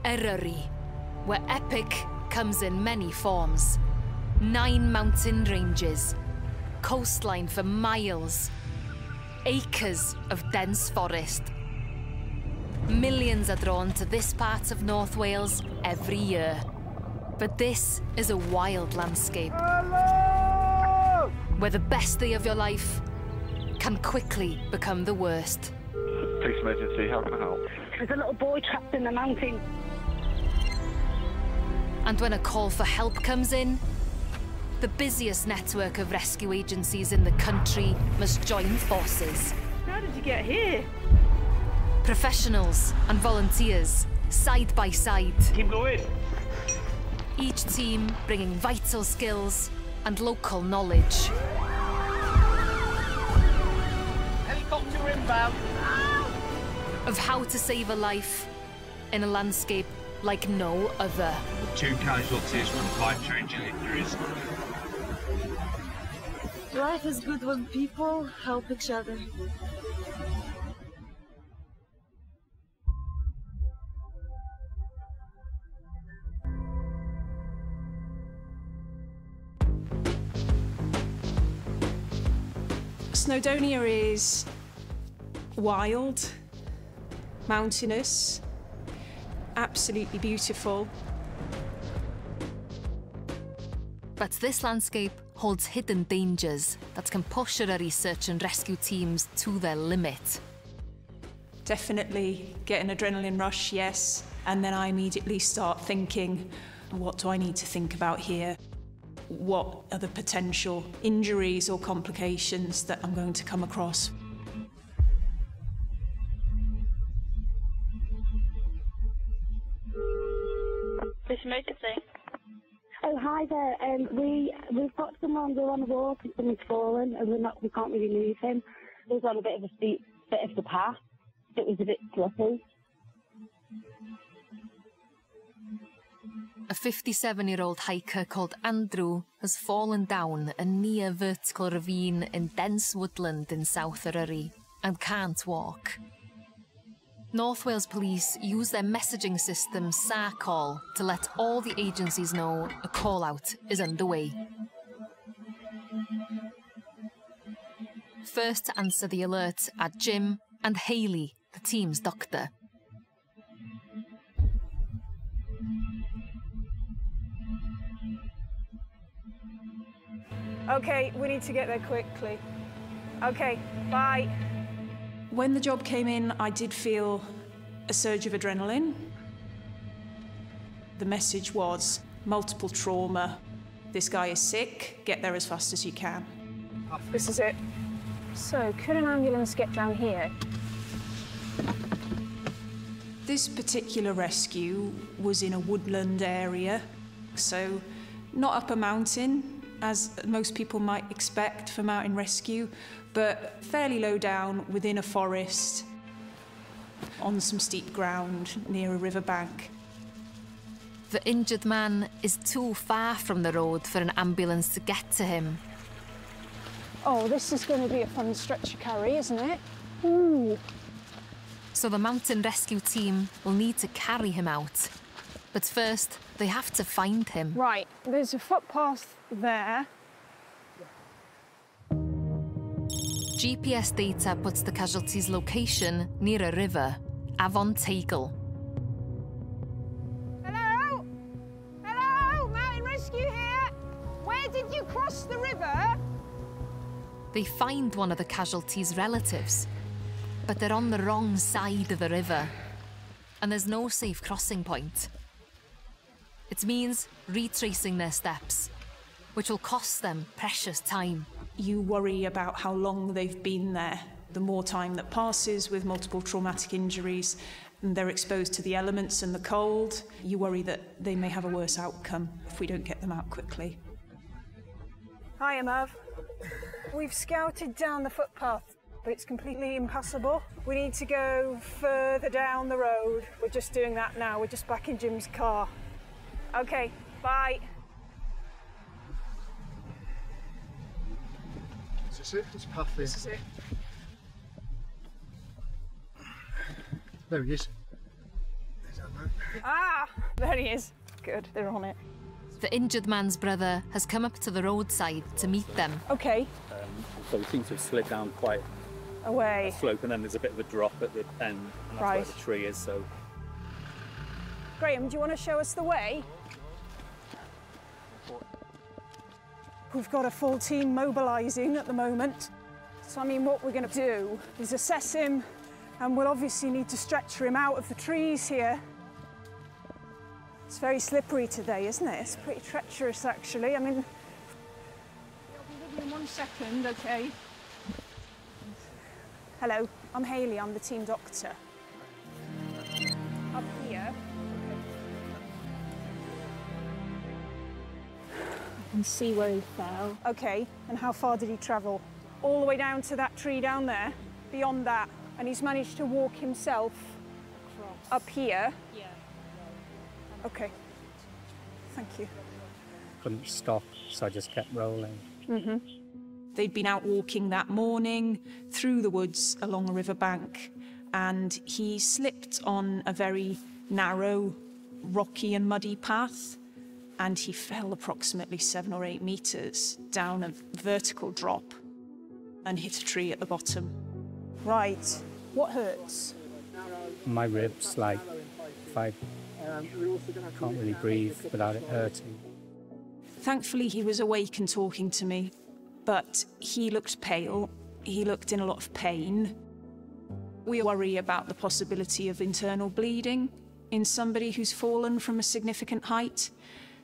Eryri, where epic comes in many forms. 9 mountain ranges, coastline for miles, acres of dense forest. Millions are drawn to this part of North Wales every year. But this is a wild landscape. Hello! Where the best day of your life can quickly become the worst. Police emergency, how can I help? There's a little boy trapped in the mountain. And when a call for help comes in, the busiest network of rescue agencies in the country must join forces. How did you get here? Professionals and volunteers, side by side. Keep going. Each team bringing vital skills and local knowledge. Helicopter inbound. Of how to save a life in a landscape like no other. 2 casualties from 5 tragedy injuries. Life is good when people help each other. Snowdonia is wild, mountainous, absolutely beautiful. But this landscape holds hidden dangers that can push Eryri search and rescue teams to their limit. Definitely get an adrenaline rush, yes. And then I immediately start thinking, what do I need to think about here? What are the potential injuries or complications that I'm going to come across? This emergency. Oh, hi there. We've got someone, we're on a walk and someone's fallen and we can't really move him. He was on a bit of a steep bit of the path. It was a bit slippery. A 57-year-old hiker called Andrew has fallen down a near vertical ravine in dense woodland in South Eryri and can't walk. North Wales Police use their messaging system SARCall to let all the agencies know a call-out is underway. First to answer the alert are Jim and Hayley, the team's doctor. Okay, we need to get there quickly. Okay, bye. When the job came in, I did feel a surge of adrenaline. The message was multiple trauma. This guy is sick, get there as fast as you can. This is it. So, could an ambulance get down here? This particular rescue was in a woodland area, so not up a mountain, as most people might expect for mountain rescue, but fairly low down within a forest, on some steep ground near a riverbank. The injured man is too far from the road for an ambulance to get to him. Oh, this is going to be a fun stretcher carry, isn't it? Ooh. So the mountain rescue team will need to carry him out. But first, they have to find him. Right, there's a footpath there. GPS data puts the casualty's location near a river, Avon Teigl. Hello? Hello? Mountain rescue here? Where did you cross the river? They find one of the casualty's relatives, but they're on the wrong side of the river, and there's no safe crossing point. It means retracing their steps, which will cost them precious time. You worry about how long they've been there. The more time that passes with multiple traumatic injuries, and they're exposed to the elements and the cold, you worry that they may have a worse outcome if we don't get them out quickly. Hiya, Merv. We've scouted down the footpath, but it's completely impassable. We need to go further down the road. We're just doing that now. We're just back in Jim's car. Okay, bye. Is this it? This path there? This is it. There he is. There's that man. Ah, there he is. Good, they're on it. The injured man's brother has come up to the roadside to meet them. Okay. So we seem to have slid down quite Away. a slope, and then there's a bit of a drop at the end, and that's Right. where the tree is, so... Graham, do you want to show us the way? We've got a full team mobilising at the moment. So, I mean, what we're going to do is assess him, and we'll obviously need to stretcher him out of the trees here. It's very slippery today, isn't it? It's pretty treacherous, actually. I mean, I'll be with you in 1 second, OK? Hello, I'm Hayley, I'm the team doctor. Up here. I can see where he fell. OK, and how far did he travel? All the way down to that tree down there, beyond that, and he's managed to walk himself up here. Yeah. OK, thank you. Couldn't stop, so I just kept rolling. They'd been out walking that morning through the woods along a riverbank, and he slipped on a very narrow, rocky and muddy path, and he fell approximately 7 or 8 metres down a vertical drop and hit a tree at the bottom. Right, what hurts? My ribs, like, if I can't really breathe without it hurting. Thankfully, he was awake and talking to me, but he looked pale. He looked in a lot of pain. We worry about the possibility of internal bleeding in somebody who's fallen from a significant height.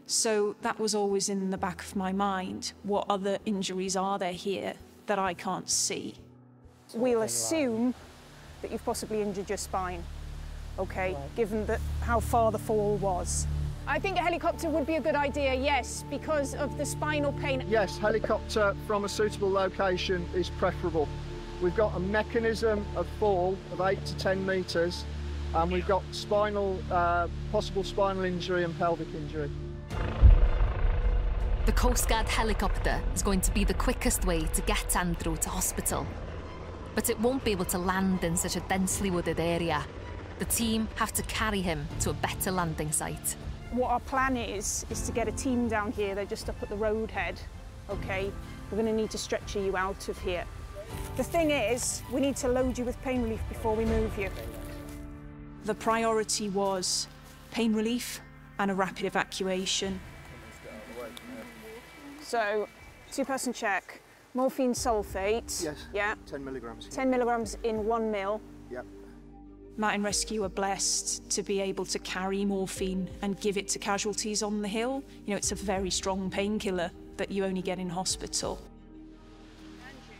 So that was always in the back of my mind. What other injuries are there here that I can't see? We'll assume that you've possibly injured your spine, OK, given that how far the fall was. I think a helicopter would be a good idea, yes, because of the spinal pain. Yes, helicopter from a suitable location is preferable. We've got a mechanism of fall of 8 to 10 metres, and we've got possible spinal injury and pelvic injury. The Coast Guard helicopter is going to be the quickest way to get Andrew to hospital. But it won't be able to land in such a densely wooded area. The team have to carry him to a better landing site. What our plan is to get a team down here. They're just up at the road head, OK? We're going to need to stretcher you out of here. The thing is, we need to load you with pain relief before we move you. The priority was pain relief and a rapid evacuation. So, 2-person check. Morphine sulfate. Yes. Yeah. 10 milligrams. 10 milligrams in 1 ml. Yep. Mountain Rescue are blessed to be able to carry morphine and give it to casualties on the hill. You know, it's a very strong painkiller that you only get in hospital.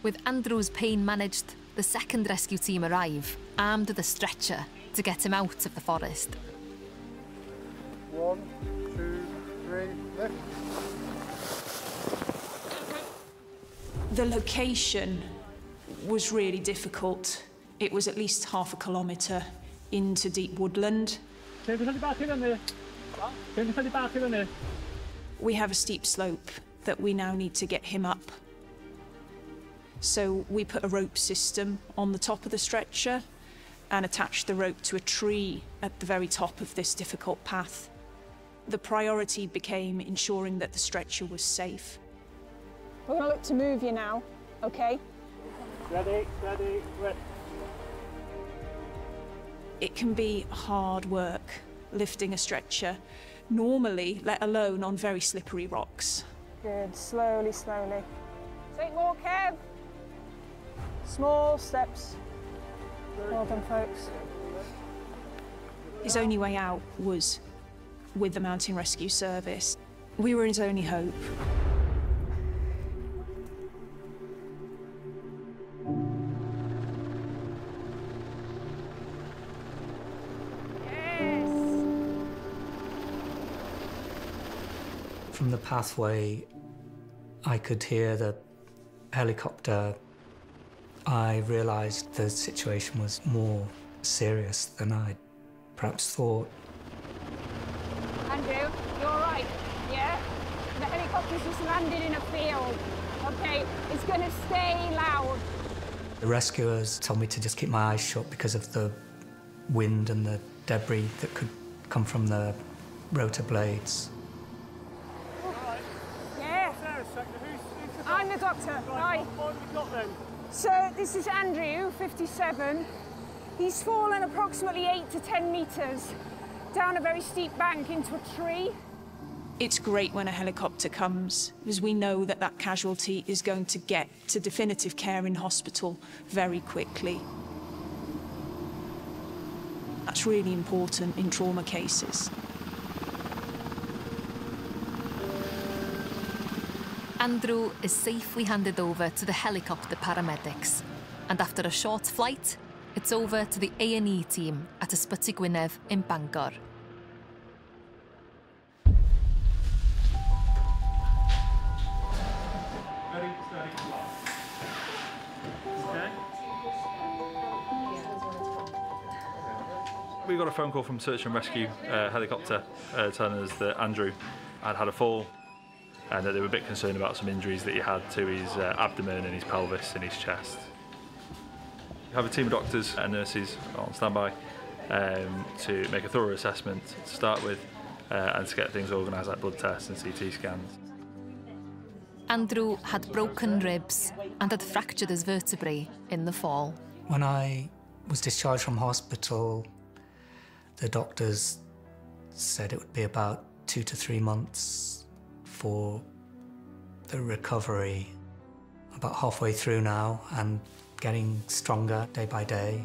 With Andrew's pain managed, the second rescue team arrive, armed with a stretcher, to get him out of the forest. 1, 2, 3, lift. The location was really difficult. It was at least half a kilometre into deep woodland. We have a steep slope that we now need to get him up. So we put a rope system on the top of the stretcher and attached the rope to a tree at the very top of this difficult path. The priority became ensuring that the stretcher was safe. We're going to look to move you now, OK? Ready, ready, ready. It can be hard work lifting a stretcher, normally, let alone on very slippery rocks. Good, slowly, slowly. Take more, Kev. Small steps. Well done, folks. His only way out was with the Mountain Rescue Service. We were his only hope. From the pathway, I could hear the helicopter. I realised the situation was more serious than I perhaps thought. Andrew, you all right? Yeah? The helicopter's just landed in a field. OK, it's going to stay loud. The rescuers told me to just keep my eyes shut because of the wind and the debris that could come from the rotor blades. Yeah. I'm the doctor. Hi. So this is Andrew, 57. He's fallen approximately 8 to 10 metres down a very steep bank into a tree. It's great when a helicopter comes, because we know that that casualty is going to get to definitive care in hospital very quickly. That's really important in trauma cases. Andrew is safely handed over to the helicopter paramedics, and after a short flight, it's over to the A&E team at Ysbyty Gwynedd in Bangor. We got a phone call from search and rescue helicopter telling us that Andrew had a fall and that they were a bit concerned about some injuries that he had to his abdomen and his pelvis and his chest. We have a team of doctors and nurses on standby to make a thorough assessment to start with and to get things organised like blood tests and CT scans. Andrew had broken ribs and had fractured his vertebrae in the fall. When I was discharged from hospital, the doctors said it would be about 2 to 3 months for the recovery. About halfway through now and getting stronger day by day.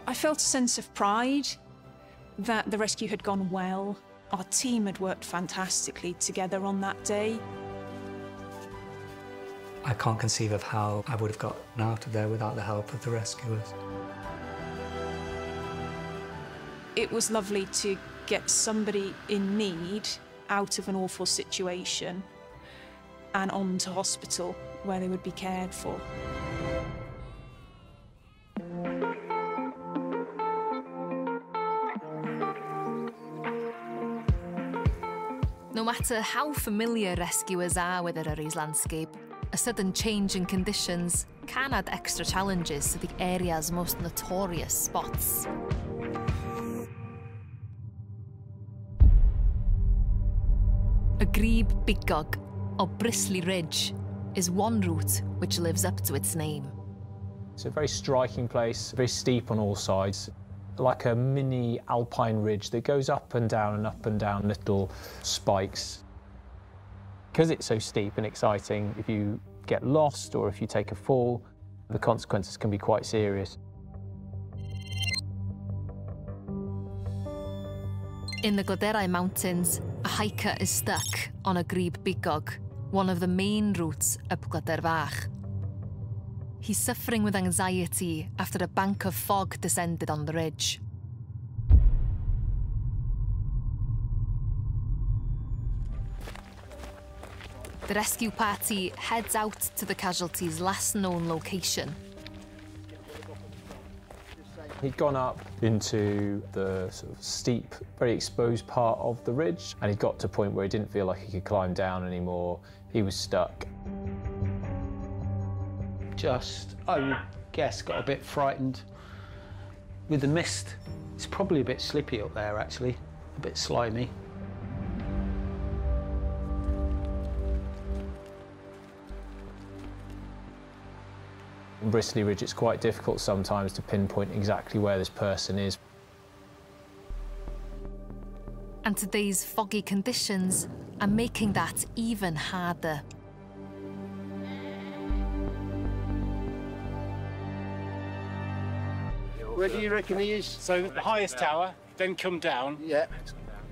I felt a sense of pride that the rescue had gone well. Our team had worked fantastically together on that day. I can't conceive of how I would have gotten out of there without the help of the rescuers. It was lovely to get somebody in need out of an awful situation and on to hospital where they would be cared for. No matter how familiar rescuers are with Eryri's landscape, a sudden change in conditions can add extra challenges to the area's most notorious spots. A Grib Bigog, or Bristly Ridge, is one route which lives up to its name. It's a very striking place, very steep on all sides, like a mini alpine ridge that goes up and down little spikes. Because it's so steep and exciting, if you get lost or if you take a fall, the consequences can be quite serious. In the Glyderau Mountains, a hiker is stuck on a Grib Bigog, one of the main routes up Glyder Fach. He's suffering with anxiety after a bank of fog descended on the ridge. The rescue party heads out to the casualty's last known location. He'd gone up into the sort of steep, very exposed part of the ridge, and he'd got to a point where he didn't feel like he could climb down anymore. He was stuck. Just, I would guess, got a bit frightened with the mist. It's probably a bit slippy up there, actually, a bit slimy. In Bristly Ridge, it's quite difficult sometimes to pinpoint exactly where this person is. And today's foggy conditions are making that even harder. Where do you reckon he is? So the highest tower, then come down. Yeah.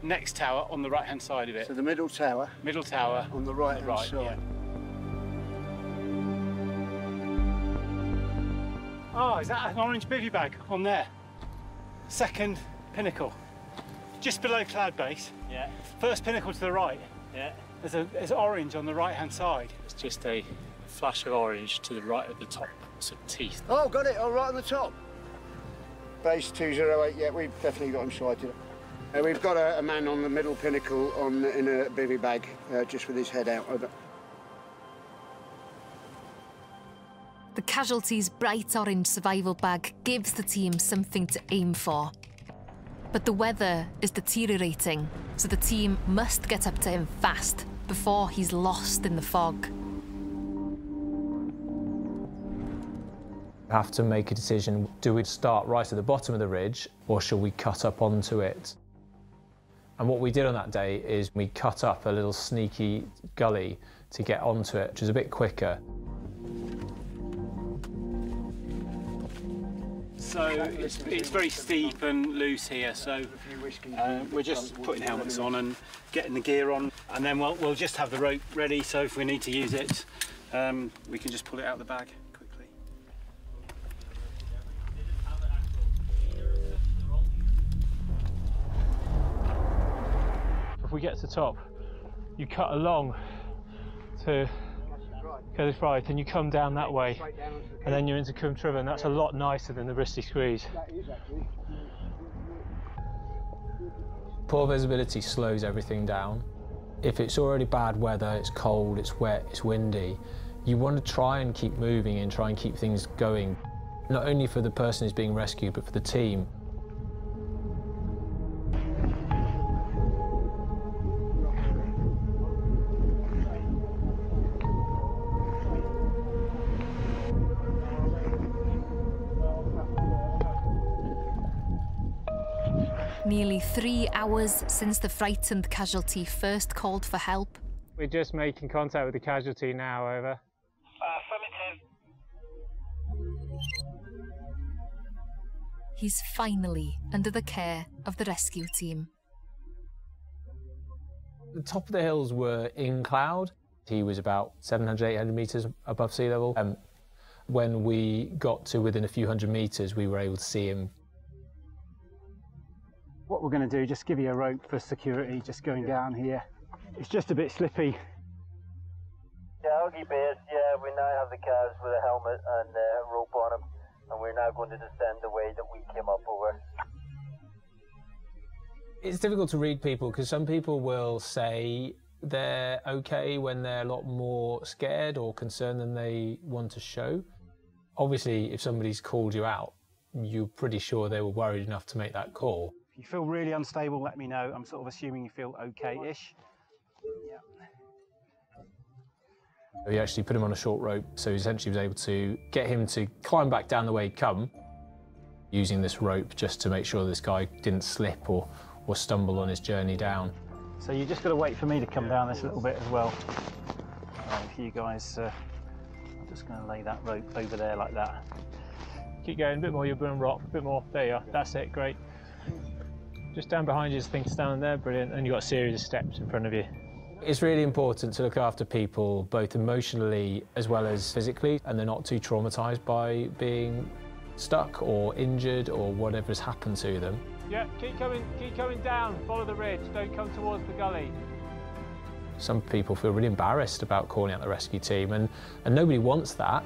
Next tower on the right-hand side of it. So the middle tower? Middle tower. On the right-hand side. Yeah. Oh, is that an orange bivvy bag on there? Second pinnacle. Just below cloud base. Yeah. First pinnacle to the right. Yeah. There's orange on the right-hand side. It's just a flash of orange to the right of the top. Some teeth. Oh, got it. Oh, right on the top. Base 208, yeah, we've definitely got him sighted. We've got a man on the middle pinnacle in a bivvy bag, just with his head out. Over. The casualty's bright orange survival bag gives the team something to aim for. But the weather is deteriorating, so the team must get up to him fast before he's lost in the fog. We have to make a decision. Do we start right at the bottom of the ridge, or shall we cut up onto it? And what we did on that day is we cut up a little sneaky gully to get onto it, which is a bit quicker. So it's very steep and loose here, so we're just putting helmets on and getting the gear on, and then we'll just have the rope ready, so if we need to use it, we can just pull it out of the bag quickly. If we get to the top, you cut along to go this right, and you come down that way, and then you're into Cwm Tryfan, and that's a lot nicer than the Bristol Squeeze. Poor visibility slows everything down. If it's already bad weather, it's cold, it's wet, it's windy, you want to try and keep moving and try and keep things going, not only for the person who's being rescued, but for the team. Nearly 3 hours since the frightened casualty first called for help. We're just making contact with the casualty now, over. Affirmative. He's finally under the care of the rescue team. The top of the hills were in cloud. He was about 700, 800 metres above sea level. When we got to within a few hundred metres, we were able to see him. What we're going to do, just give you a rope for security, just going down here. It's just a bit slippy. Yeah, Huggy Base, yeah, we now have the calves with a helmet and a rope on them, and we're now going to descend the way that we came up over. It's difficult to read people, because some people will say they're okay when they're a lot more scared or concerned than they want to show. Obviously, if somebody's called you out, you're pretty sure they were worried enough to make that call. If you feel really unstable, let me know. I'm sort of assuming you feel okay-ish. Yeah. We actually put him on a short rope, so essentially was able to get him to climb back down the way he'd come, using this rope just to make sure this guy didn't slip or stumble on his journey down. So you just got to wait for me to come down this little bit as well. If you guys, I'm just going to lay that rope over there like that. Keep going, a bit more, you're going rock, a bit more. There you are, that's it, great. Just down behind you, things down there, brilliant. And you've got a series of steps in front of you. It's really important to look after people, both emotionally as well as physically, and they're not too traumatised by being stuck or injured or whatever's happened to them. Yeah, keep coming down, follow the ridge, don't come towards the gully. Some people feel really embarrassed about calling out the rescue team, and nobody wants that.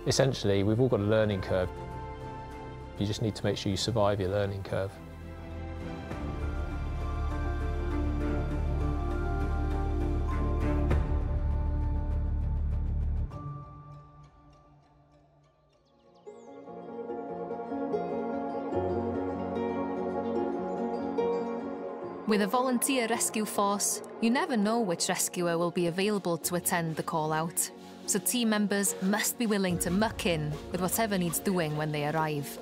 Essentially, we've all got a learning curve. You just need to make sure you survive your learning curve. With a volunteer rescue force, you never know which rescuer will be available to attend the call-out. So team members must be willing to muck in with whatever needs doing when they arrive.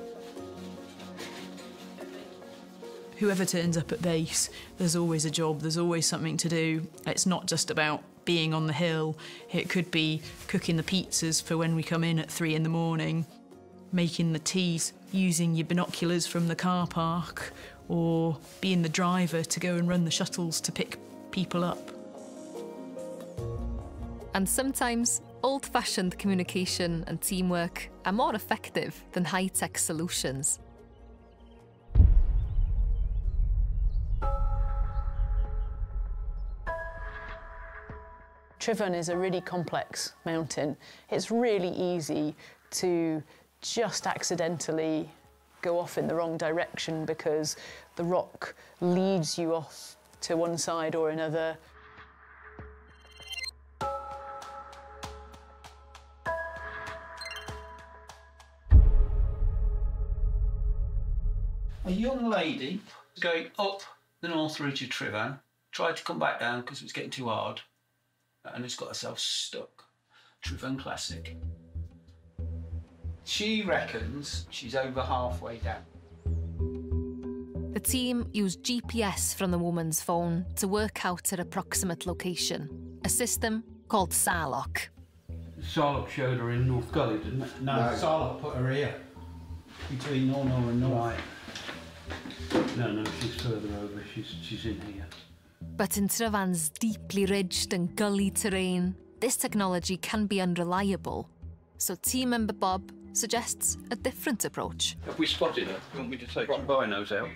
Whoever turns up at base, there's always a job, there's always something to do. It's not just about being on the hill. It could be cooking the pizzas for when we come in at 3 in the morning, making the teas, using your binoculars from the car park, or being the driver to go and run the shuttles to pick people up. And sometimes, old-fashioned communication and teamwork are more effective than high-tech solutions. Tryfan is a really complex mountain. It's really easy to just accidentally go off in the wrong direction because the rock leads you off to one side or another. A young lady going up the North Ridge of Trivan, tried to come back down because it was getting too hard, and has got herself stuck. Trivan Classic. She reckons she's over halfway down. The team used GPS from the woman's phone to work out her approximate location, a system called SARLOC. Sarlock showed her in North Gully, didn't it? No, Sarlock put her here, between Nornor and North. Right. No, she's further over, she's in here. But in Tryfan's deeply ridged and gully terrain, this technology can be unreliable. So team member Bob suggests a different approach. Have we spotted her? You want me to take some binos out?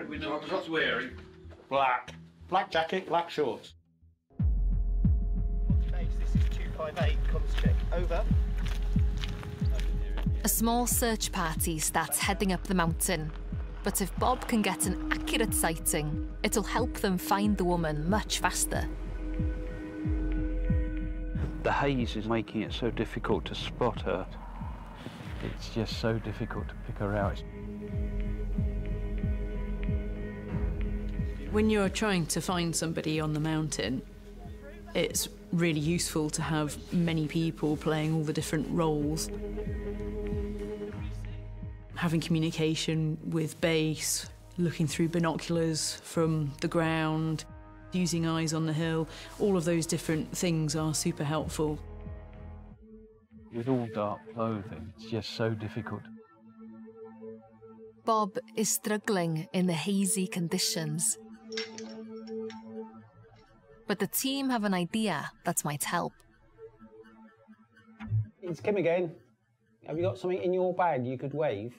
We know what she's wearing. Black. Black jacket, black shorts. This is 258, comms check. Over. A small search party starts heading up the mountain. But if Bob can get an accurate sighting, it'll help them find the woman much faster. The haze is making it so difficult to spot her. It's just so difficult to pick her out. When you're trying to find somebody on the mountain, it's really useful to have many people playing all the different roles. Having communication with base, looking through binoculars from the ground, using eyes on the hill, all of those different things are super helpful. With all dark clothing, it's just so difficult. Bob is struggling in the hazy conditions. But the team have an idea that might help. It's Kim again. Have you got something in your bag you could wave?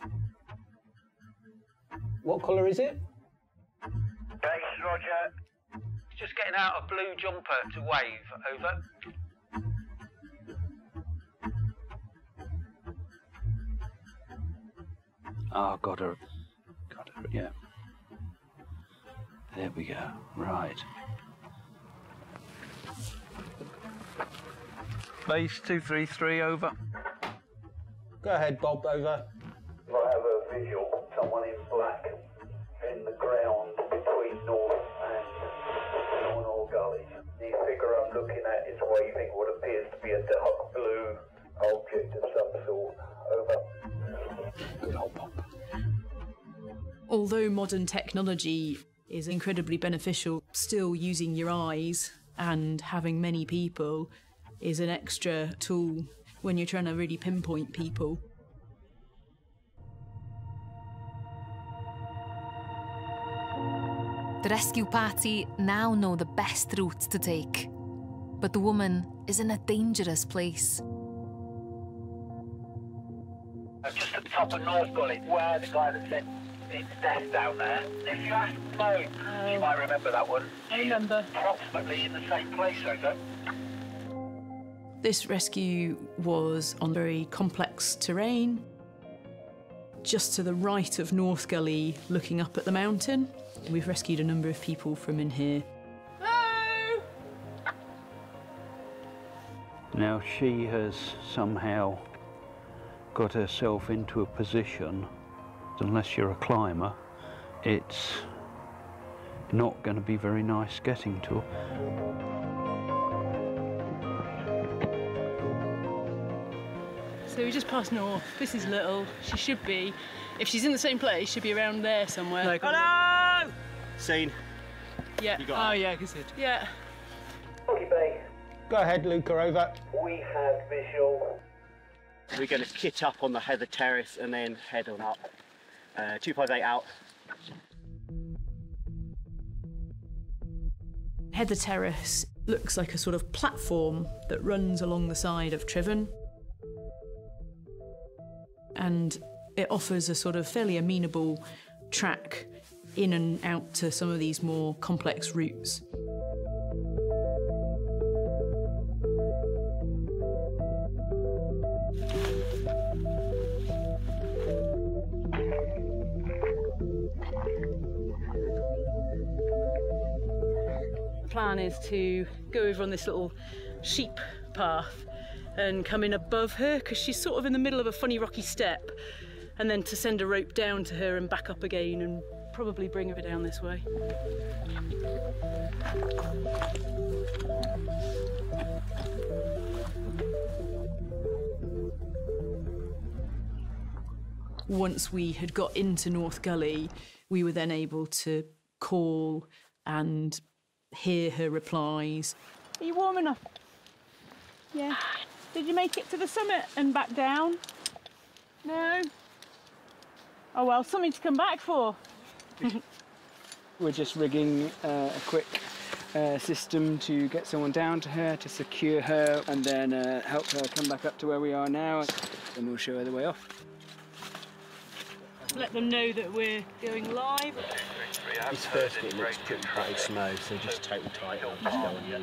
What colour is it? Base, roger. Just getting out a blue jumper to wave, over. Oh, got her, yeah. There we go, right. Base 233, over. Go ahead, Bob, over. I have a visual, someone in black in the ground between North and Nornor Gully. The figure I'm looking at is waving what appears to be a dark blue object of some sort. Over. Good old Bob. Although modern technology is incredibly beneficial, still using your eyes and having many people is an extra tool when you're trying to really pinpoint people. The rescue party now know the best route to take, but the woman is in a dangerous place. Just at the top of North Gully, where the guy that said it's death down there. If you ask Mo, you might remember that one. I remember. Approximately in the same place, over. This rescue was on very complex terrain, just to the right of North Gully, looking up at the mountain. We've rescued a number of people from in here. Hello! Now she has somehow got herself into a position, unless you're a climber, it's not going to be very nice getting to her. So we just passed north. This is Little. She should be, if she's in the same place, she'd be around there somewhere. Like, hello! Scene. Yeah. You got it? Yeah, I can see it. Yeah. Okay, Go ahead, Luca, over. we have visual. We're going to kit up on the Heather Terrace and then head on up. 258 out. Heather Terrace looks like a sort of platform that runs along the side of Trivan. And it offers a sort of fairly amenable track in and out to some of these more complex routes. The plan is to go over on this little sheep path and come in above her, because she's sort of in the middle of a funny rocky step, and then to send a rope down to her and back up again and probably bring her down this way. Once we had got into North Gully, we were then able to call and hear her replies. Are you warm enough? Yeah. Did you make it to the summit and back down? No? Oh well, something to come back for. We're just rigging a quick system to get someone down to her, to secure her, and then help her come back up to where we are now, and we'll show her the way off. Let them know that we're going live. This first bit looks pretty smooth, so just take the tight on, just go on you.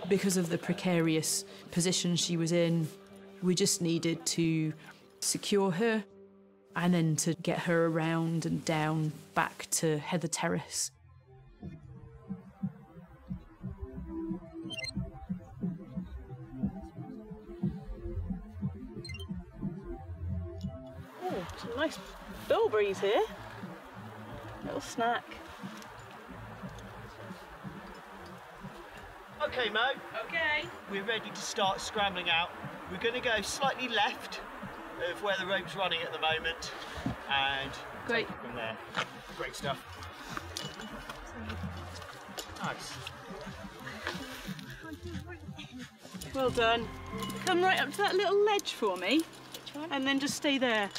Because of the precarious position she was in, we just needed to secure her and then to get her around and down back to Heather Terrace. Oh, some nice bilberries here. Little snack. Okay, Mo. Okay. We're ready to start scrambling out. We're going to go slightly left of where the rope's running at the moment, and great from there. Great stuff. Nice. Well done. Come right up to that little ledge for me, and then just stay there.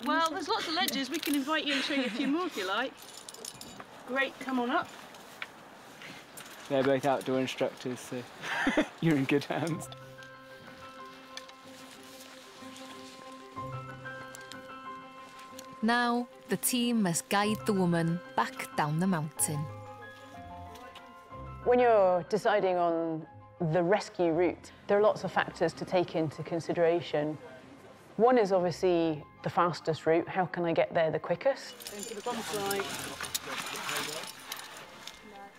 Well, there's lots of ledges. We can invite you and show you a few more if you like. Great, come on up. They're both outdoor instructors, so you're in good hands. Now, the team must guide the woman back down the mountain. When you're deciding on the rescue route, there are lots of factors to take into consideration. One is obviously the fastest route. How can I get there the quickest? Into the bum slide.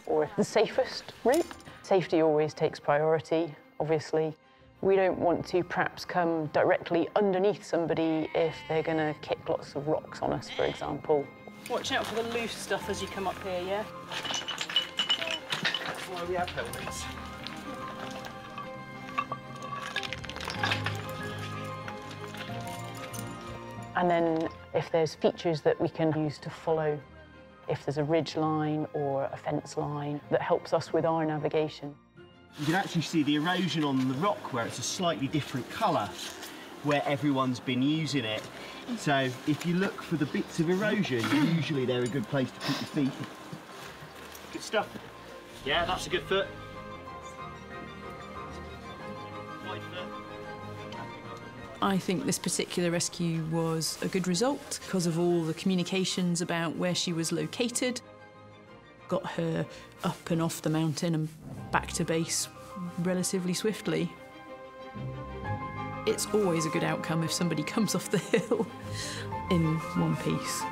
Or the safest route. Safety always takes priority, obviously. We don't want to perhaps come directly underneath somebody if they're going to kick lots of rocks on us, for example. Watch out for the loose stuff as you come up here, yeah? That's why we have helmets. And then if there's features that we can use to follow, if there's a ridge line or a fence line that helps us with our navigation. You can actually see the erosion on the rock where it's a slightly different colour where everyone's been using it. So if you look for the bits of erosion, usually they're a good place to put your feet. Good stuff. Yeah, that's a good foot. Wide foot. I think this particular rescue was a good result because of all the communications about where she was located. Got her up and off the mountain and back to base relatively swiftly. It's always a good outcome if somebody comes off the hill in one piece.